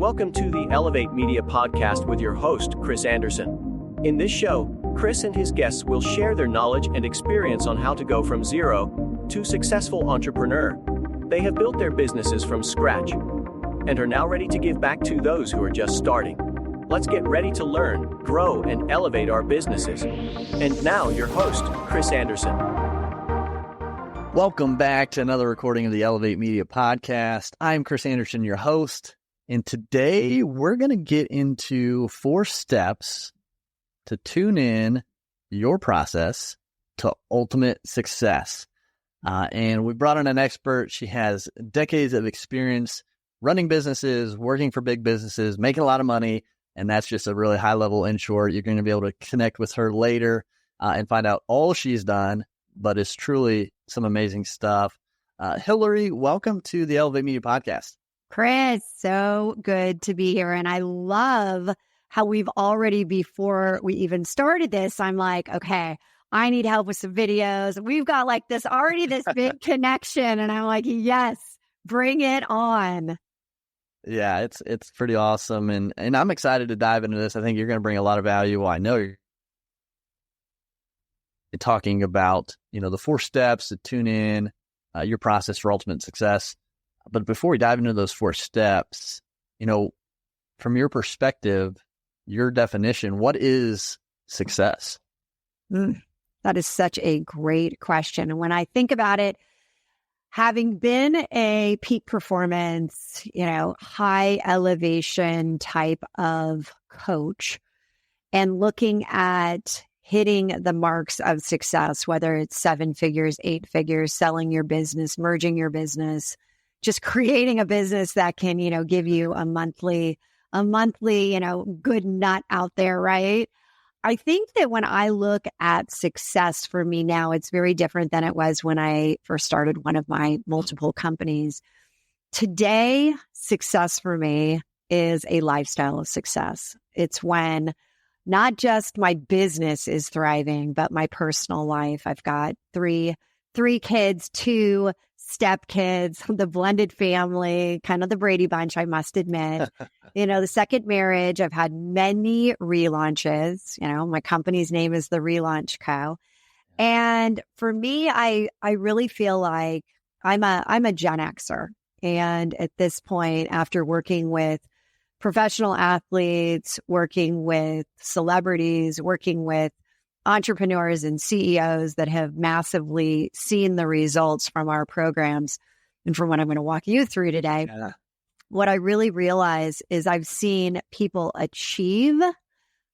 Welcome to the Elevate Media Podcast with your host, Chris Anderson. In this show, Chris and his guests will share their knowledge and experience on how to go from zero to successful entrepreneur. They have built their businesses from scratch and are now ready to give back to those who are just starting. Let's get ready to learn, grow, and elevate our businesses. And now, your host, Chris Anderson. Welcome back to another recording of the Elevate Media Podcast. I'm Chris Anderson, your host, and today we're going to get into 4 steps to tune in your process to ultimate success. And we brought in an expert. She has decades of experience running businesses, working for big businesses, making a lot of money, and that's just a really high level in short. You're going to be able to connect with her later and find out all she's done, but it's truly some amazing stuff. Hilary, welcome to the Elevate Media Podcast. Chris, so good to be here. And I love how we've already, before we even started this, I'm like, okay, I need help with some videos. We've got like this big connection. And I'm like, yes, bring it on. Yeah, it's pretty awesome. And I'm excited to dive into this. I think you're going to bring a lot of value. Well, I know you're talking about, the 4 steps to tune in your process for ultimate success. But before we dive into those 4 steps, from your perspective, your definition, what is success? That is such a great question. And when I think about it, having been a peak performance, high elevation type of coach and looking at hitting the marks of success, whether it's 7 figures, 8 figures, selling your business, merging your business, just creating a business that can, give you a monthly, good nut out there, right? I think that when I look at success for me now, it's very different than it was when I first started one of my multiple companies. Today, success for me is a lifestyle of success. It's when not just my business is thriving, but my personal life. I've got three kids, 2 stepkids, the blended family, kind of the Brady Bunch, I must admit. The second marriage, I've had many relaunches. My company's name is the Relaunch Co. And for me, I really feel like I'm a Gen Xer. And at this point, after working with professional athletes, working with celebrities, working with entrepreneurs and CEOs that have massively seen the results from our programs and from what I'm going to walk you through today, what I really realize is I've seen people achieve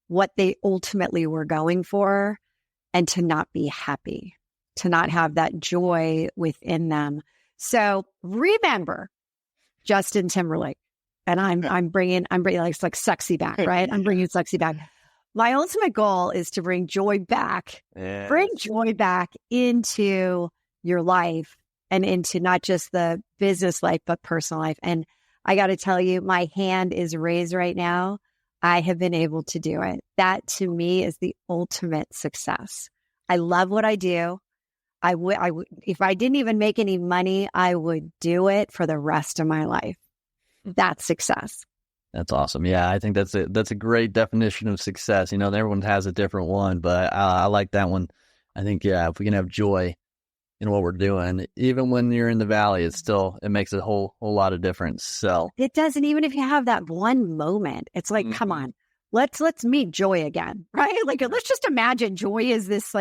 what they ultimately were going for and to not be happy, to not have that joy within them. So remember Justin Timberlake. And I'm bringing like sexy back, right? I'm bringing sexy back. My ultimate goal is to bring joy back, bring joy back into your life and into not just the business life, but personal life. And I got to tell you, my hand is raised right now. I have been able to do it. That to me is the ultimate success. I love what I do. I would, if I didn't even make any money, I would do it for the rest of my life. That's success. That's awesome. Yeah, I think that's a great definition of success. Everyone has a different one, but I like that one. I think, if we can have joy in what we're doing, even when you're in the valley, it makes a whole lot of difference. So it doesn't, even if you have that one moment, it's like, come on, let's meet joy again, right? Like, let's just imagine joy is this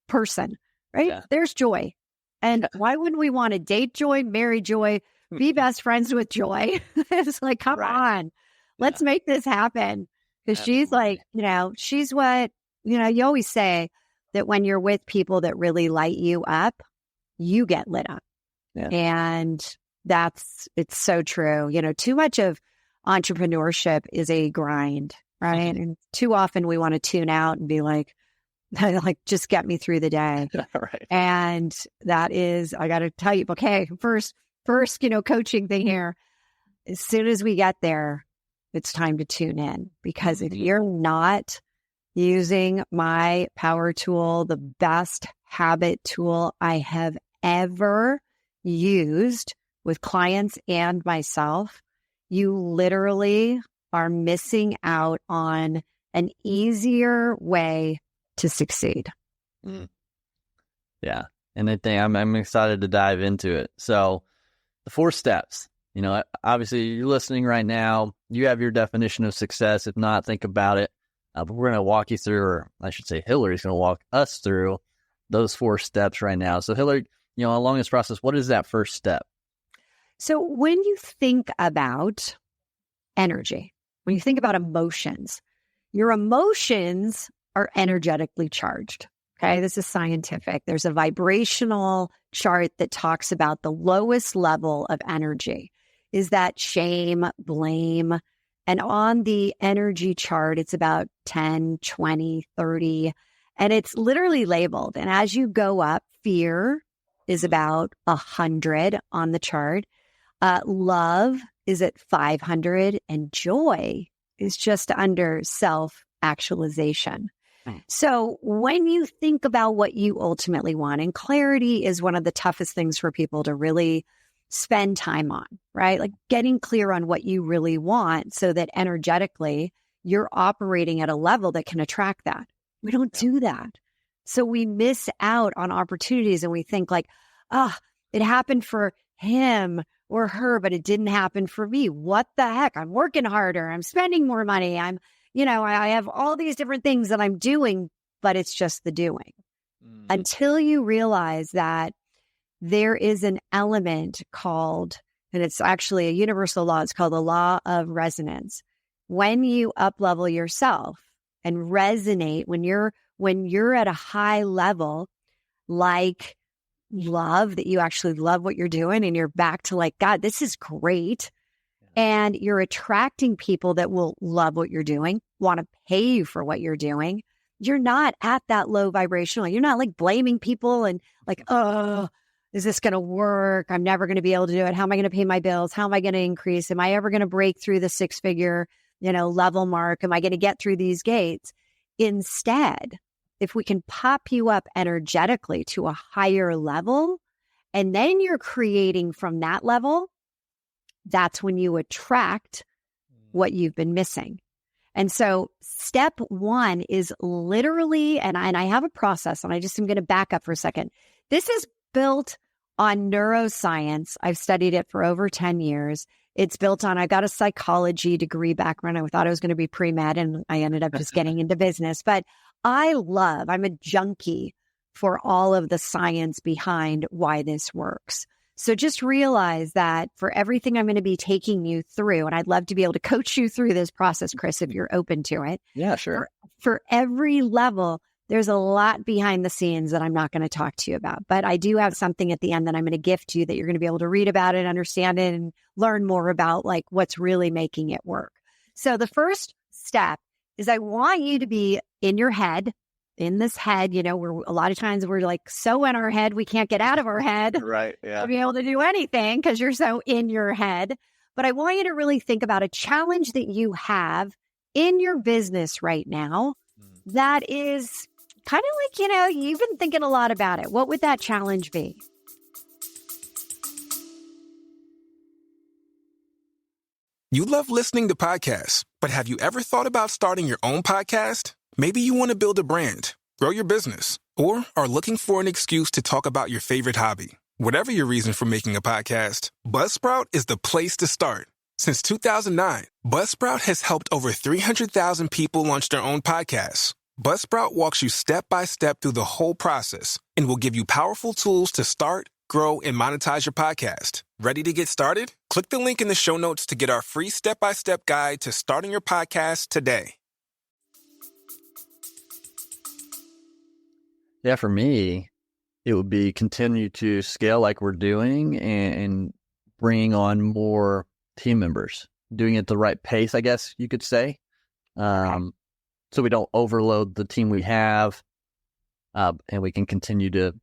person, right? Yeah. There's joy. And why wouldn't we want to date joy, marry joy, be best friends with joy? It's like, come on, let's make this happen. Because she's like, she's what, you always say that when you're with people that really light you up, you get lit up. Yeah. And it's so true. Too much of entrepreneurship is a grind, right? And too often we want to tune out and be like, just get me through the day. Right. And that is, I got to tell you, okay, first, coaching thing here. As soon as we get there, it's time to tune in, because if you're not using my power tool, the best habit tool I have ever used with clients and myself, you literally are missing out on an easier way to succeed. Yeah. And I think I'm excited to dive into it. So the 4 steps, obviously you're listening right now, you have your definition of success. If not, think about it. But we're going to walk you through, or I should say Hilary's going to walk us through those 4 steps right now. So Hilary, along this process, what is that first step? So when you think about energy, when you think about emotions, your emotions are energetically charged. Okay, this is scientific. There's a vibrational chart that talks about the lowest level of energy is that shame, blame. And on the energy chart, it's about 10, 20, 30, and it's literally labeled. And as you go up, fear is about 100 on the chart. Love is at 500, and joy is just under self-actualization. So when you think about what you ultimately want, and clarity is one of the toughest things for people to really spend time on, right? Like getting clear on what you really want so that energetically you're operating at a level that can attract that. We don't do that. So we miss out on opportunities and we think like, it happened for him or her, but it didn't happen for me. What the heck? I'm working harder. I'm spending more money. I have all these different things that I'm doing, but it's just the doing. Until you realize that there is an element called, and it's actually a universal law, it's called the law of resonance. When you up-level yourself and resonate, when you're at a high level, like love, that you actually love what you're doing and you're back to like, God, this is great. And you're attracting people that will love what you're doing, want to pay you for what you're doing. You're not at that low vibrational. You're not like blaming people and like, is this going to work? I'm never going to be able to do it. How am I going to pay my bills? How am I going to increase? Am I ever going to break through the 6-figure, level mark? Am I going to get through these gates? Instead, if we can pop you up energetically to a higher level, and then you're creating from that level, that's when you attract what you've been missing. And so step 1 is literally, and I have a process, and I just am going to back up for a second. This is built on neuroscience. I've studied it for over 10 years. It's built on, I got a psychology degree background. I thought I was going to be pre-med, and I ended up just getting into business. But I'm a junkie for all of the science behind why this works. So just realize that for everything I'm going to be taking you through, and I'd love to be able to coach you through this process, Chris, if you're open to it. Yeah, sure. For every level, there's a lot behind the scenes that I'm not going to talk to you about. But I do have something at the end that I'm going to gift you that you're going to be able to read about it, understand it, and learn more about like what's really making it work. So the first step is I want you to be in your head. In this head, where a lot of times we're like so in our head, we can't get out of our head. Right. Yeah. To be able to do anything because you're so in your head. But I want you to really think about a challenge that you have in your business right now that is kind of like, you've been thinking a lot about it. What would that challenge be? You love listening to podcasts, but have you ever thought about starting your own podcast? Maybe you want to build a brand, grow your business, or are looking for an excuse to talk about your favorite hobby. Whatever your reason for making a podcast, Buzzsprout is the place to start. Since 2009, Buzzsprout has helped over 300,000 people launch their own podcasts. Buzzsprout walks you step by step through the whole process and will give you powerful tools to start, grow, and monetize your podcast. Ready to get started? Click the link in the show notes to get our free step-by-step guide to starting your podcast today. Yeah, for me, it would be continue to scale like we're doing and bringing on more team members, doing it at the right pace, I guess you could say. So we don't overload the team we have, and we can continue to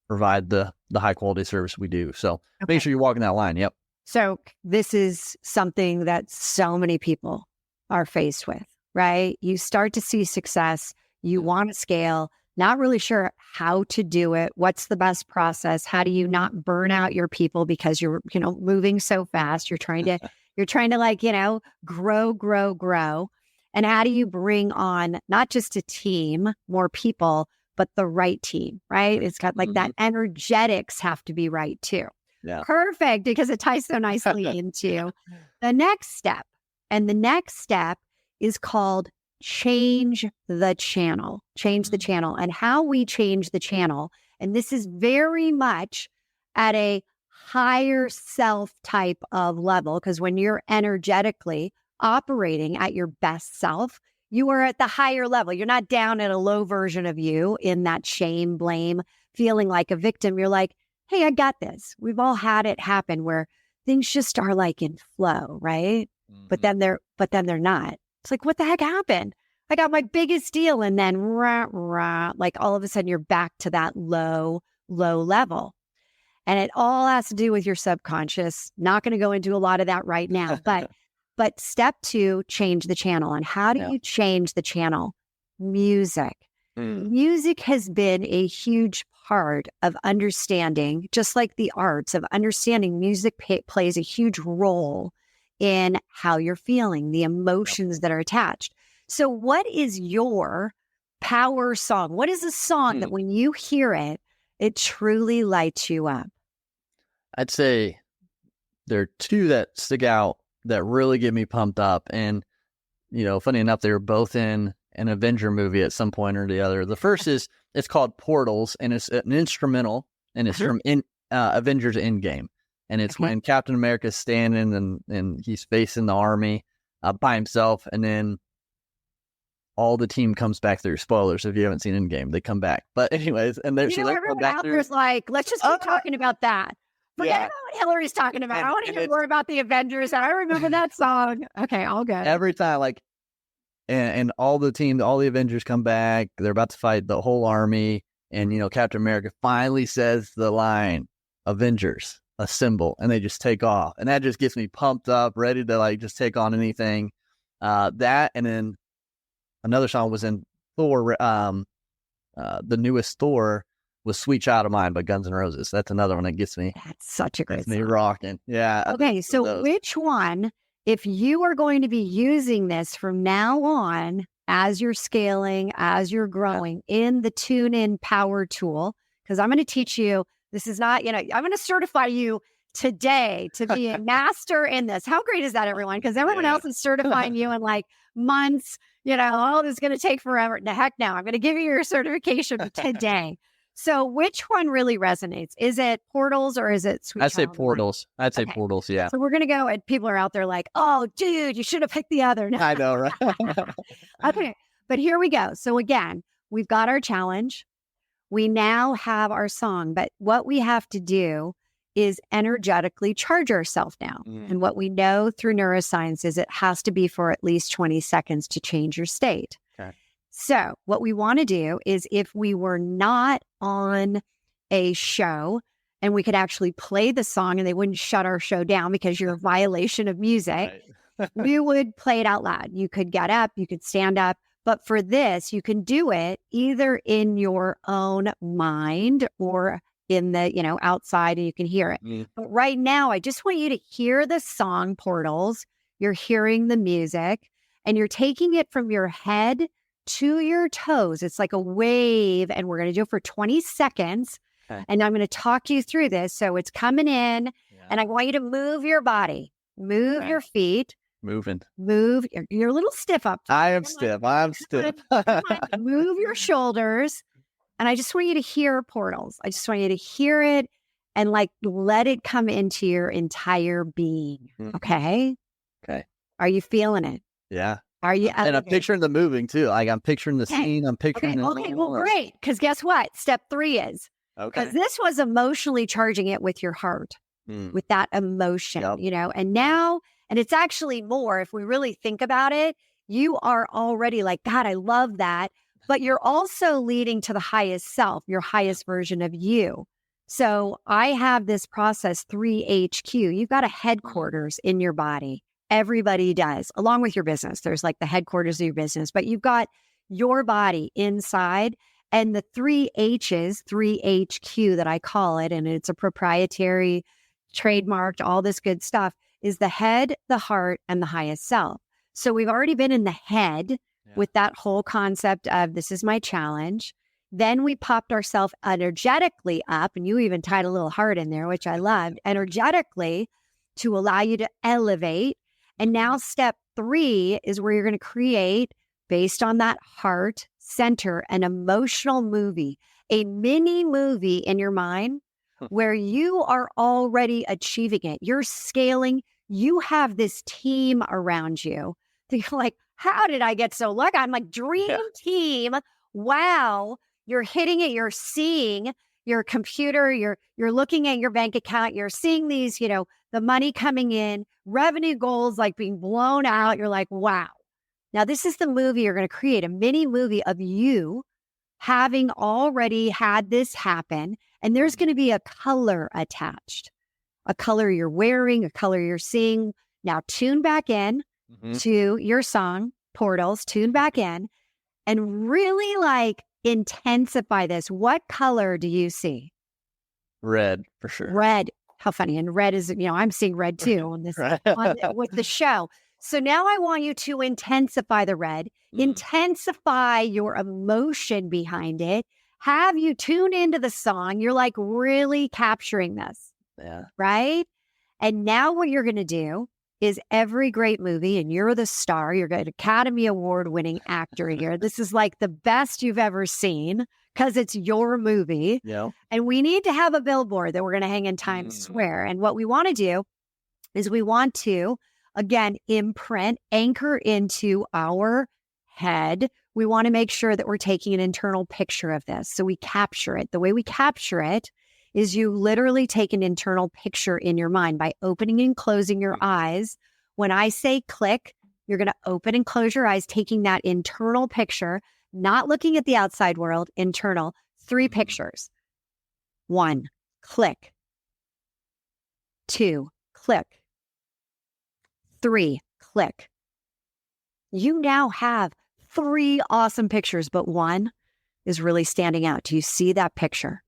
provide the high quality service we do. So make sure you're walking that line. Yep. So this is something that so many people are faced with, right? You start to see success, you want to scale, not really sure how to do it. What's the best process? How do you not burn out your people because you're, moving so fast? You're trying to You're trying to grow. And how do you bring on not just a team, more people, but the right team, right? It's got that energetics have to be right too. Yeah. Perfect, because it ties so nicely into the next step. And the next step is called change the channel. Change the channel. And how we change the channel, and this is very much at a higher self type of level, because when you're energetically operating at your best self, you are at the higher level. You're not down at a low version of you in that shame, blame, feeling like a victim. You're like, hey, I got this. We've all had it happen where things just are like in flow, right? But then they're not. It's like, what the heck happened? I got my biggest deal, and then like all of a sudden you're back to that low level. And it all has to do with your subconscious. Not going to go into a lot of that right now, but step 2, change the channel. And how do you change the channel? Music. Music has been a huge part of understanding, just like the arts, of understanding music plays a huge role in how you're feeling, the emotions that are attached. So what is your power song? What is a song that when you hear it, it truly lights you up? I'd say there are 2 that stick out that really get me pumped up. And, funny enough, they were both in an Avenger movie at some point or the other. The first it's called Portals, and it's an instrumental, and it's from Avengers Endgame. And it's when Captain America's standing and he's facing the army by himself. And then all the team comes back through. Spoilers if you haven't seen Endgame, they come back. But anyways, and there's everyone out there's like, let's just keep talking about that. Forget about what Hilary's talking about. I want to hear more about the Avengers. I remember that song. Okay, all good. Every time, and all the Avengers come back. They're about to fight the whole army. And, Captain America finally says the line, Avengers, assemble. And they just take off. And that just gets me pumped up, ready to just take on anything. That, and then another song was in Thor, the newest Thor, was Sweet Child of Mine by Guns N' Roses. That's another one that gets me. That's such a great song. Me rocking. Yeah. Okay, so which one, if you are going to be using this from now on, as you're scaling, as you're growing in the Tune In Power Tool, because I'm going to teach you, this is not, I'm going to certify you today to be a master in this. How great is that, everyone? Because everyone else is certifying you in months, this is going to take forever. The heck no, I'm going to give you your certification today. So which one really resonates? Is it Portals or is it Sweet I'd say Child of Portals. Mine? I'd say Portals, yeah. So we're going to go, and people are out there like, oh, dude, you should have picked the other. I know, right? Okay, but here we go. So again, we've got our challenge. We now have our song, but what we have to do is energetically charge ourselves now. And what we know through neuroscience is it has to be for at least 20 seconds to change your state. Okay. So what we want to do is, if we were not on a show and we could actually play the song and they wouldn't shut our show down because you're a violation of music, we would play it out loud. You could get up, you could stand up. But for this, you can do it either in your own mind or in the, outside, and you can hear it. But right now, I just want you to hear the song Portals. You're hearing the music, and you're taking it from your head to your toes. It's like a wave, and we're going to do it for 20 seconds. Okay. And I'm going to talk you through this. So it's coming in, and I want you to move your body, move your feet. Move. You're a little stiff up. I am stiff. I'm stiff. Move your shoulders. And I just want you to hear Portals. I just want you to hear it and let it come into your entire being. Okay? Okay. Are you feeling it? Yeah. Are you? And I'm picturing the moving too. I'm picturing the scene. I'm picturing Okay, well, great. Because guess what? Step 3 is. Okay. Because this was emotionally charging it with your heart, with that emotion, and now, and it's actually more, if we really think about it, you are already like, God, I love that. But you're also leading to the highest self, your highest version of you. So I have this process 3HQ. You've got a headquarters in your body. Everybody does, along with your business. There's the headquarters of your business, but you've got your body inside, and the 3 H's, 3HQ that I call it, and it's a proprietary, trademarked, all this good stuff, is the head, the heart, and the highest self. So we've already been in the head with that whole concept of this is my challenge. Then we popped ourselves energetically up, and you even tied a little heart in there, which I loved, energetically to allow you to elevate. And now step 3 is where you're going to create, based on that heart center, an emotional movie, a mini movie in your mind where you are already achieving it. You're scaling. You have this team around you. You're like, how did I get so lucky? I'm like, dream team. Wow. You're hitting it. You're seeing your computer. You're looking at your bank account. You're seeing these, the money coming in, revenue goals like being blown out. You're like, wow. Now this is the movie you're going to create, a mini movie of you having already had this happen. And there's going to be a color attached, a color you're wearing, a color you're seeing. Now tune back in to your song, Portals, tune back in and really intensify this. What color do you see? Red, for sure. Red. How funny. And red is, I'm seeing red too on this with the show. So now I want you to intensify the red, intensify your emotion behind it, have you tune into the song. You're like really capturing this. Yeah. Right? And now what you're going to do is every great movie, and you're the star, you're an Academy Award winning actor here. This is like the best you've ever seen because it's your movie. Yeah. And we need to have a billboard that we're going to hang in Times Square. And what we want to do is we want to, again, imprint, anchor into our head. We want to make sure that we're taking an internal picture of this. So we capture it. The way we capture it is you literally take an internal picture in your mind by opening and closing your eyes. When I say click, you're going to open and close your eyes, taking that internal picture, not looking at the outside world, internal, 3 pictures. 1, click. 2, click. 3, click. You now have 3 awesome pictures, but 1 is really standing out. Do you see that picture?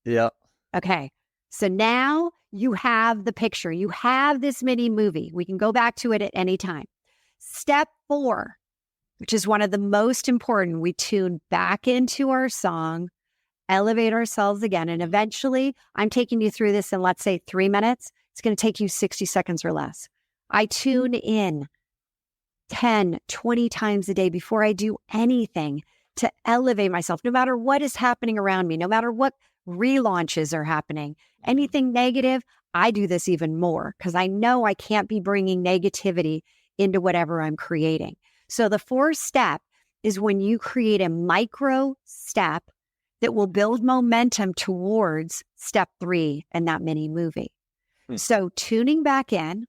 Yeah. Okay. So now you have the picture. You have this mini movie. We can go back to it at any time. Step 4, which is one of the most important, we tune back into our song, elevate ourselves again. And eventually, I'm taking you through this in, let's say, 3 minutes. It's going to take you 60 seconds or less. I tune in 10, 20 times a day before I do anything to elevate myself, no matter what is happening around me, no matter what relaunches are happening, anything negative. I do this even more because I know I can't be bringing negativity into whatever I'm creating. So the 4th step is when you create a micro step that will build momentum towards step 3 in that mini movie. So tuning back in,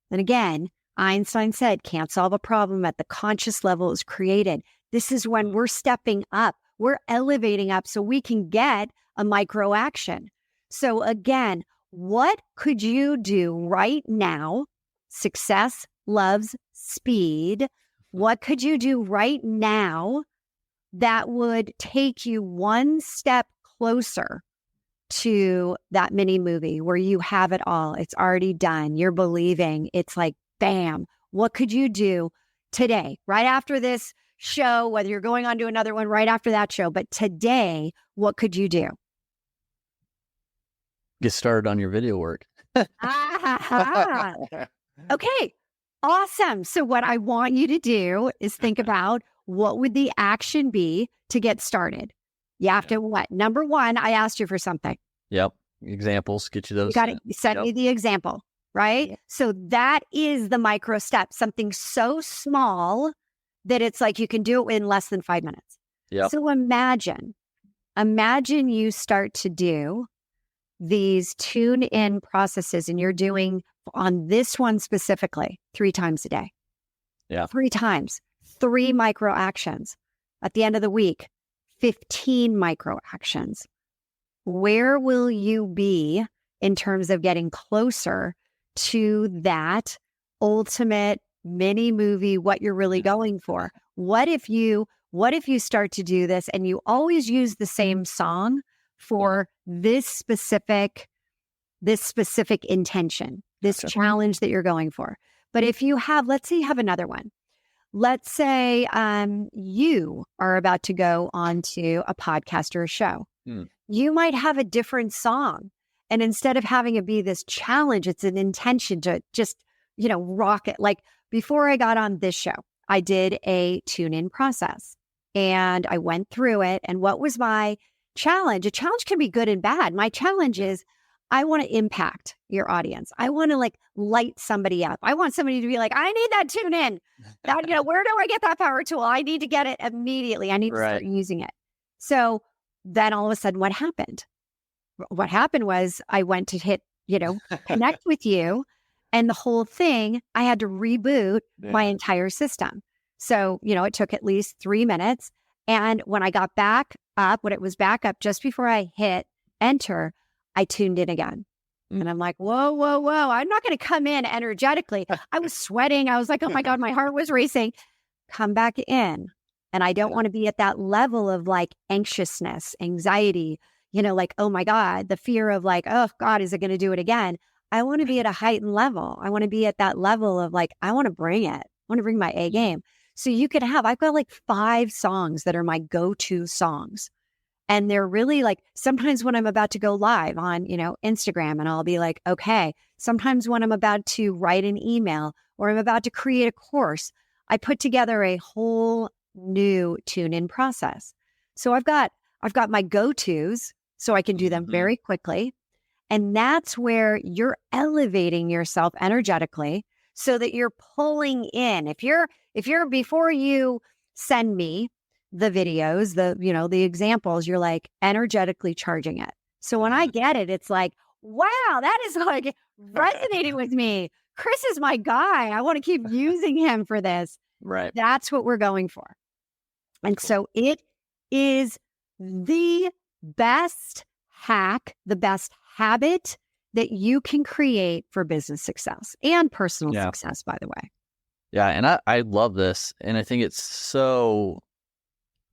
and again, Einstein said, can't solve a problem at the conscious level is created. This is when we're stepping up, we're elevating up so we can get a micro action. So again, what could you do right now? Success loves speed. What could you do right now that would take you one step closer to that mini movie where you have it all? It's already done. You're believing. It's like, bam. What could you do today, right after this show, whether you're going on to another one right after that show, but today, what could you do? Get started on your video work. Okay. Awesome. So what I want you to do is think about what would the action be to get started? You have to what? Number 1, I asked you for something. Yep. Examples. Get you those. You got to send me the example, right? Yep. So that is the micro step, something so small that it's like you can do it in less than 5 minutes. Yep. So imagine you start to do these tune in processes and you're doing on this one specifically 3 times a day. Yeah. 3 times, 3 micro actions. At the end of the week, 15 micro actions. Where will you be in terms of getting closer to that ultimate mini movie, what you're really going for? What if you start to do this and you always use the same song for this specific intention? this challenge that you're going for. But if you have, let's say you have another one. Let's say you are about to go onto a podcast or a show. You might have a different song. And instead of having it be this challenge, it's an intention to just, rock it. Like before I got on this show, I did a tune-in process and I went through it. And what was my challenge? A challenge can be good and bad. My challenge is I want to impact your audience. I want to light somebody up. I want somebody to be like, I need that tune in. That, where do I get that power tool? I need to get it immediately. I need to start using it. So then all of a sudden, what happened? What happened was I went to hit, connect with you. And the whole thing, I had to reboot my entire system. So, it took at least 3 minutes. And when I got back up, when it was back up just before I hit enter, I tuned in again. And I'm like, whoa, whoa, whoa. I'm not going to come in energetically. I was sweating. I was like, oh my God, my heart was racing. Come back in. And I don't want to be at that level of anxiousness, anxiety, oh my God, the fear of oh God, is it going to do it again? I want to be at a heightened level. I want to be at that level of I want to bring it. I want to bring my A game. So you could I've got 5 songs that are my go-to songs. And they're really sometimes when I'm about to go live on, Instagram, and I'll be okay. Sometimes when I'm about to write an email or I'm about to create a course, I put together a whole new tune-in process. So I've got my go-tos so I can do them very quickly. And that's where you're elevating yourself energetically so that you're pulling in. If you're before you send me the videos, the examples, you're energetically charging it. So when I get it, it's wow, that is resonating with me. Chris is my guy. I want to keep using him for this. Right. That's what we're going for. And so it is the best hack, the best habit that you can create for business success and personal success, by the way. Yeah. And I love this. And I think it's so,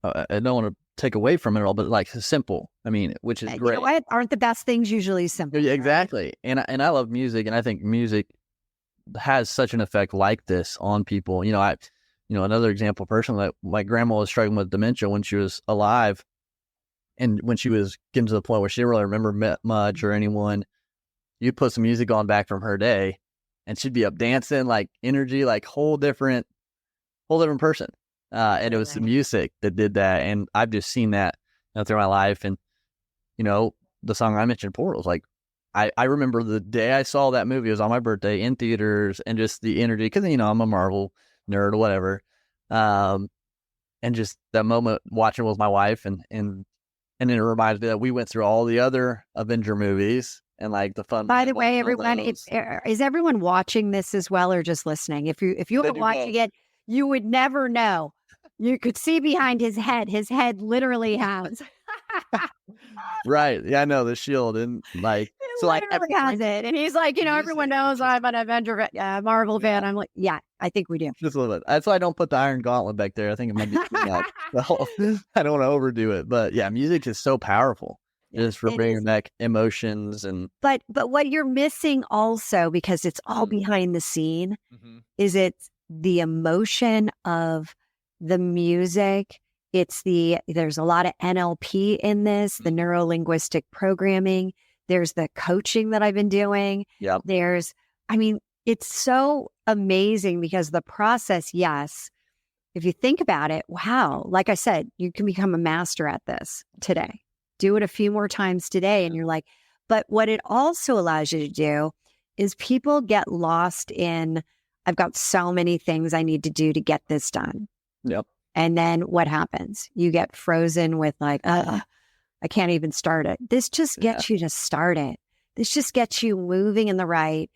I don't want to take away from it all, but simple. I mean, which is great. You know what? Aren't the best things usually simple? Yeah, exactly. Right? And I love music. And I think music has such an effect like this on people. Another example personally, my grandma was struggling with dementia when she was alive. And when she was getting to the point where she didn't really remember much or anyone, you'd put some music on back from her day and she'd be up dancing, energy, whole different person. And it was the music that did that. And I've just seen that through my life. And, the song I mentioned, Portals, I remember the day I saw that movie, it was on my birthday in theaters, and just the energy, because, I'm a Marvel nerd or whatever. And just that moment watching with my wife and then it reminds me that we went through all the other Avenger movies and the fun. By the way, everyone, is everyone watching this as well or just listening? If you were watching it, you would never know. You could see behind his head. His head literally has. Right. Yeah, I know the shield and literally has it. And he's everyone knows I'm an Avenger Marvel fan. I'm yeah, I think we do. Just a little bit. That's why I don't put the Iron Gauntlet back there. I think it might be too much. I don't want to overdo it. But yeah, music is so powerful. Just for bringing back emotions and. But what you're missing also, because it's all behind the scene, is it's the emotion of the music. There's a lot of NLP in this, the neuro-linguistic programming. There's the coaching that I've been doing. Yep. It's so amazing because the process, yes, if you think about it, wow, like I said, you can become a master at this today. Do it a few more times today. And you're but what it also allows you to do is people get lost in, I've got so many things I need to do to get this done. Yep. And then what happens? You get frozen with I can't even start it. This just gets you to start it. This just gets you moving in the right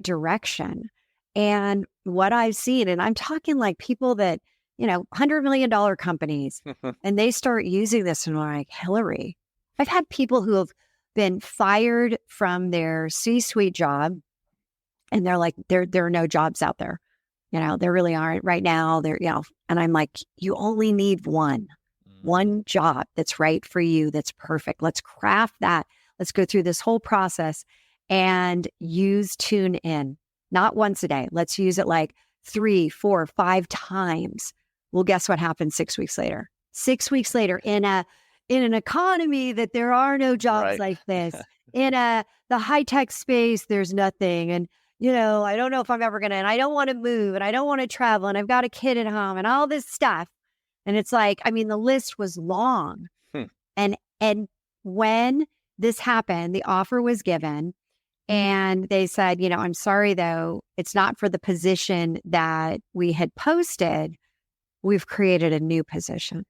direction. And what I've seen, and I'm talking people that, $100 million companies, and they start using this and they're Hilary, I've had people who have been fired from their C-suite job and they're there are no jobs out there. There really aren't right now. And I'm you only need one job that's right for you. That's perfect. Let's craft that. Let's go through this whole process. and use tune in, not once a day. Let's use it like 3, 4, 5 times. Well, guess what happens 6 weeks later? 6 weeks later, in an economy that there are no jobs like this, in the high-tech space, there's nothing. And, I don't know if I'm ever going to, and I don't want to move, and I don't want to travel, and I've got a kid at home, and all this stuff. And it's like, the list was long. And when this happened, the offer was given, and they said, I'm sorry, though, it's not for the position that we had posted. We've created a new position.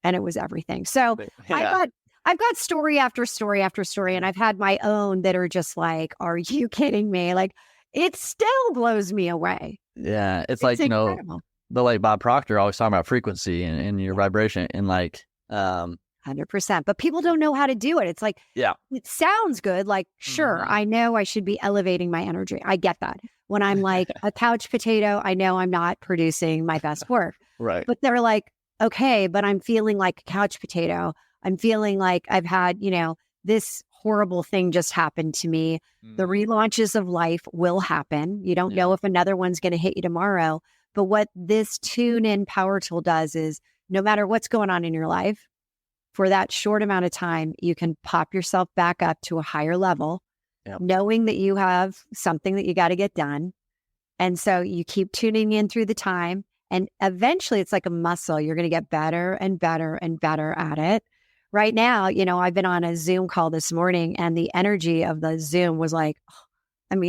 And it was everything. So I've got story after story after story, and I've had my own that are just like, are you kidding me? Like, it still blows me away. Yeah. It's like, incredible. The like Bob Proctor always talking about frequency and your vibration and like 100%. But people don't know how to do it. It's like, it sounds good. Like, sure, I know I should be elevating my energy. I get that. When I'm like a couch potato, I know I'm not producing my best work. Right. But they're like, okay, but I'm feeling like a couch potato. I'm feeling like I've had, this horrible thing just happened to me. The relaunches of life will happen. You don't know if another one's going to hit you tomorrow. But what this tune in power tool does is no matter what's going on in your life, for that short amount of time, you can pop yourself back up to a higher level, knowing that you have something that you got to get done. And so you keep tuning in through the time. And eventually it's like a muscle. You're going to get better and better and better at it. Right now, I've been on a Zoom call this morning, and the energy of the Zoom was like,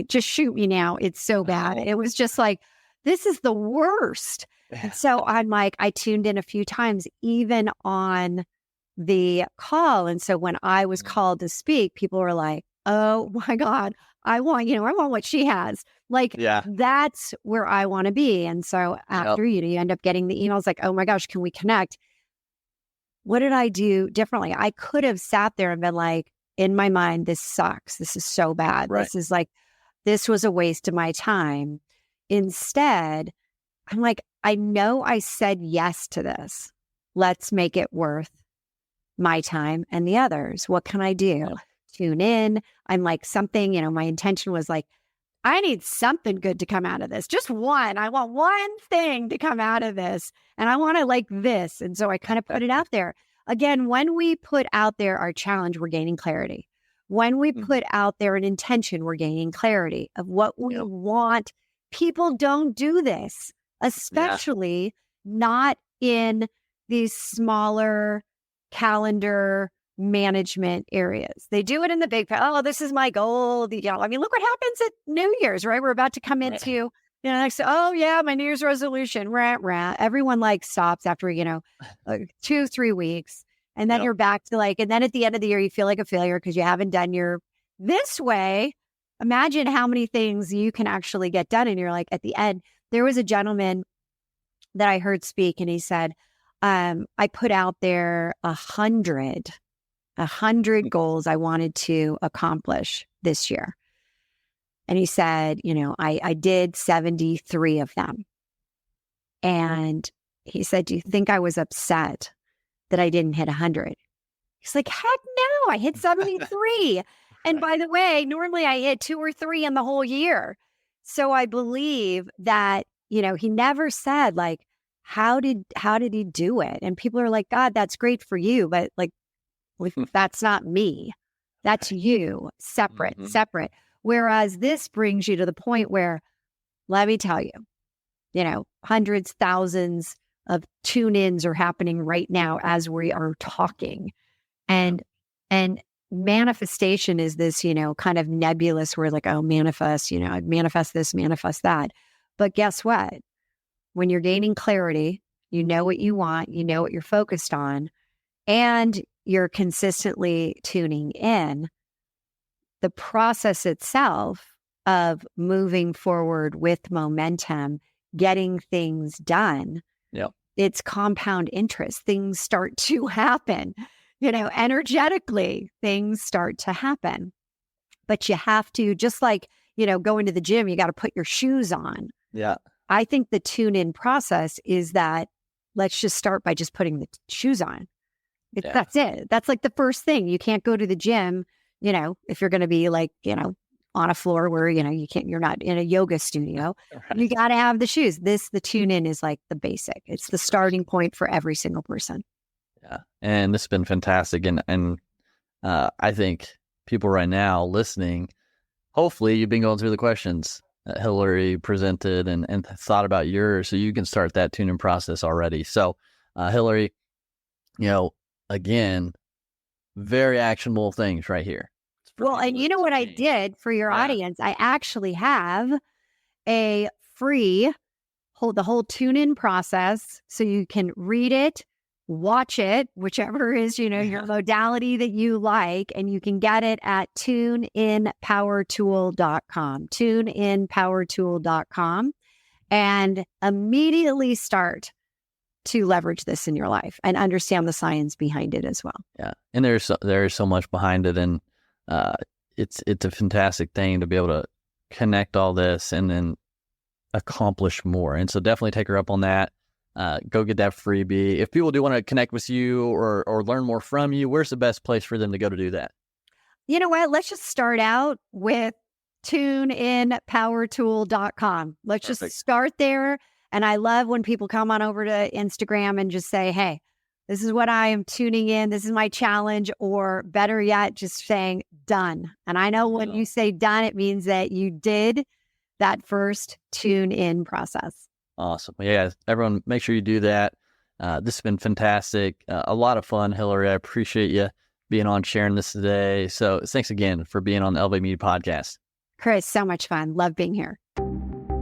just shoot me now. It's so bad. It was just like, this is the worst. And so I'm like, I tuned in a few times, even on the call. And so when I was called to speak, people were like, oh my God, I want what she has. Like, that's where I want to be. And so after you end up getting the emails like, oh my gosh, can we connect? What did I do differently? I could have sat there and been like, in my mind, this sucks. This is so bad. Right. This was a waste of my time. Instead, I'm like, I know I said yes to this. Let's make it worth my time and the others. What can I do? Tune in. I'm like something, my intention was like, I need something good to come out of this. Just one. I want one thing to come out of this. And I want to like this. And so I kind of put it out there. Again, when we put out there our challenge, we're gaining clarity. When we put out there an intention, we're gaining clarity of what we want. People don't do this, especially not in these smaller calendar management areas. They do it in the big, this is my goal. Look what happens at New Year's, right? We're about to come into, next, my New Year's resolution, everyone like stops after, 2-3 weeks. And then you're back to and then at the end of the year, you feel like a failure because you haven't done this way. Imagine how many things you can actually get done. And you're like, at the end, there was a gentleman that I heard speak, and he said, I put out there 100 goals I wanted to accomplish this year. And he said, I did 73 of them. And he said, do you think I was upset that I didn't hit 100? He's like, heck no, I hit 73. And by the way, normally I hit 2 or 3 in the whole year. So I believe that, he never said like, how did he do it? And people are like, God, that's great for you. But like, that's not me. That's you, separate. Whereas this brings you to the point where, let me tell you, hundreds, thousands of tune-ins are happening right now as we are talking. And manifestation is this, kind of nebulous where like, manifest, manifest this, manifest that. But guess what? When you're gaining clarity, you know what you want, you know what you're focused on, and you're consistently tuning in, the process itself of moving forward with momentum, getting things done, it's compound interest. Things start to happen, energetically, things start to happen. But you have to, just like, going to the gym, you got to put your shoes on. Yeah. I think the tune-in process is that let's just start by just putting the shoes on. That's it. That's like the first thing. You can't go to the gym if you're going to be like, on a floor where, you're not in a yoga studio, Right. you got to have the shoes. The tune in is like the basic. It's the starting point for every single person. Yeah. And this has been fantastic. And I think people right now listening, hopefully you've been going through the questions that Hilary presented and thought about yours, so you can start that tuning process already. So, Hilary, again, very actionable things right here. Well, and you know what I did for your audience? I actually have a free the whole tune-in process, so you can read it, watch it, whichever is, your modality that you like, and you can get it at tuneinpowertool.com, tuneinpowertool.com, and immediately start to leverage this in your life and understand the science behind it as well. Yeah. And there is so much behind it. And it's a fantastic thing to be able to connect all this and then accomplish more. And so definitely take her up on that. Go get that freebie. If people do want to connect with you or learn more from you, where's the best place for them to go to do that? You know what? Let's just start out with tuneinpowertool.com. Let's Perfect. just start there. And I love when people come on over to Instagram and just say, hey, this is what I am tuning in. This is my challenge. Or better yet, just saying done. And I know when you say done, it means that you did that first tune in process. Awesome. Yeah, everyone, make sure you do that. This has been fantastic. A lot of fun, Hilary. I appreciate you being on, sharing this today. So thanks again for being on the Elevate Media Podcast. Chris, so much fun. Love being here.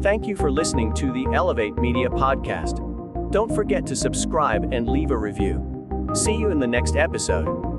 Thank you for listening to the Elevate Media Podcast. Don't forget to subscribe and leave a review. See you in the next episode.